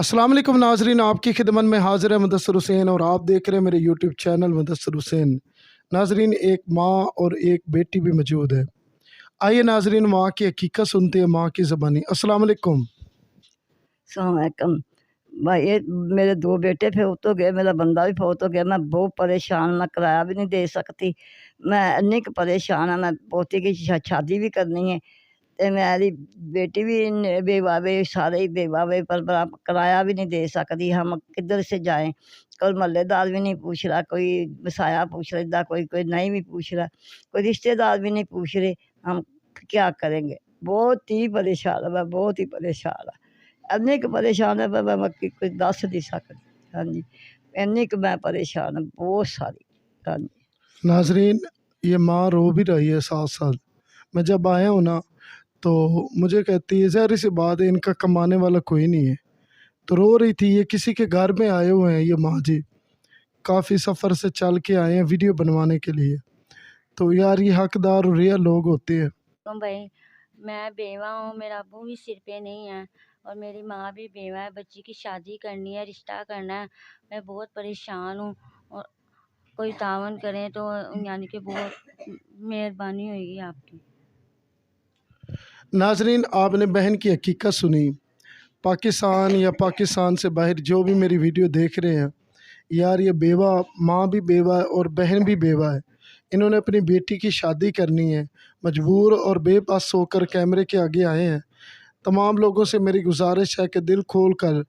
अस्सलाम वालेकुम नाजरीन, आपकी खिदमत में हाजिर है मुदस्सिर हुसैन और आप देख रहे हैं मेरे यूट्यूब चैनल मुदस्सिर हुसैन। नाजरीन, एक माँ और एक बेटी भी मौजूद है। आइए नाजरीन, माँ की हकीकत सुनते हैं, माँ की ज़बानी। अस्सलाम वालेकुम। सलामकुम भाई। ये मेरे दो बेटे फौत हो गए, मेरा बंदा भी फौत हो गया। मैं बहुत परेशान, मैं किराया भी नहीं दे सकती। मैं इन्नी क परेशान हाँ। मैं पोती की शादी भी करनी है ते मेरी बेटी भी बेवा वे, सारे ही बेवा वे, पर किराया भी नहीं दे सकती। हम किधर से जाएं? कोई महल्लेदार भी नहीं पूछ रहा, कोई मसाया पूछ रहा, कोई नहीं भी पूछ रहा, कोई रिश्तेदार भी नहीं पूछ रहे। हम क्या करेंगे? बहुत ही परेशान है मैं, बहुत ही परेशान है। ਇੰਨੀ ਕੁ ਪਰੇਸ਼ਾਨ ਹੈ ਮੈਂ ਕੁਝ ਦੱਸ ਨਹੀਂ ਸਕਦੀ। ਹਾਂਜੀ, ਇੰਨੀ ਕੁ मैं परेशान ਹਾਂ, बहुत सारी। ਹਾਂਜੀ। नाजरीन, ये माँ रो भी रही है साथ साथ। मैं जब आया हूँ ना, तो मुझे कहती है ज़ाहिर सी बात है, इनका कमाने वाला कोई नहीं है, तो रो रही थी। ये किसी के घर में आए हुए हैं, ये माँ जी काफ़ी सफ़र से चल के आए हैं वीडियो बनवाने के लिए। तो यार, ये हकदार और रियल लोग होते हैं। तो भाई मैं बेवा हूँ, मेरा अब्बू भी सिर पे नहीं है और मेरी माँ भी बेवा है। बच्ची की शादी करनी है, रिश्ता करना है। मैं बहुत परेशान हूँ और कोई तावन करें तो यानी कि बहुत मेहरबानी होगी आपकी। नाजरीन, आपने बहन की हकीकत सुनी। पाकिस्तान या पाकिस्तान से बाहर जो भी मेरी वीडियो देख रहे हैं, यार ये बेवा माँ भी बेवा है और बहन भी बेवा है। इन्होंने अपनी बेटी की शादी करनी है, मजबूर और बेबस होकर कैमरे के आगे आए हैं। तमाम लोगों से मेरी गुजारिश है कि दिल खोल कर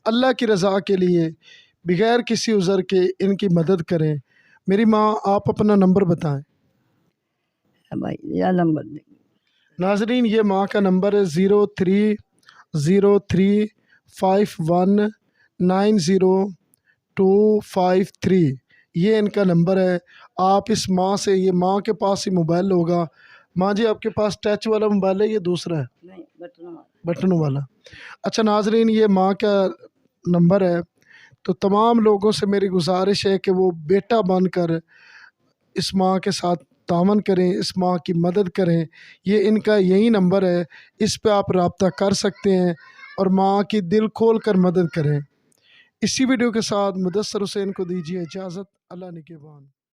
अल्लाह की रज़ा के लिए बगैर किसी उज़र के इनकी मदद करें। मेरी माँ, आप अपना नंबर बताएं। भाई यह नंबर दे। नाजरीन, ये माँ का नंबर है 03035190 ये इनका नंबर है। आप इस माँ से, ये माँ के पास ही मोबाइल होगा। माँ जी, आपके पास टच वाला मोबाइल है, ये दूसरा है नहीं, बटन वाला? अच्छा नाजरीन, ये माँ का नंबर है। तो तमाम लोगों से मेरी गुजारिश है कि वो बेटा बनकर इस माँ के साथ तावन करें, इस माँ की मदद करें। ये इनका यही नंबर है, इस पे आप रब्ता कर सकते हैं और माँ की दिल खोल कर मदद करें। इसी वीडियो के साथ मुदस्सिर हुसैन को दीजिए इजाज़त। अल्लाह निगहबान।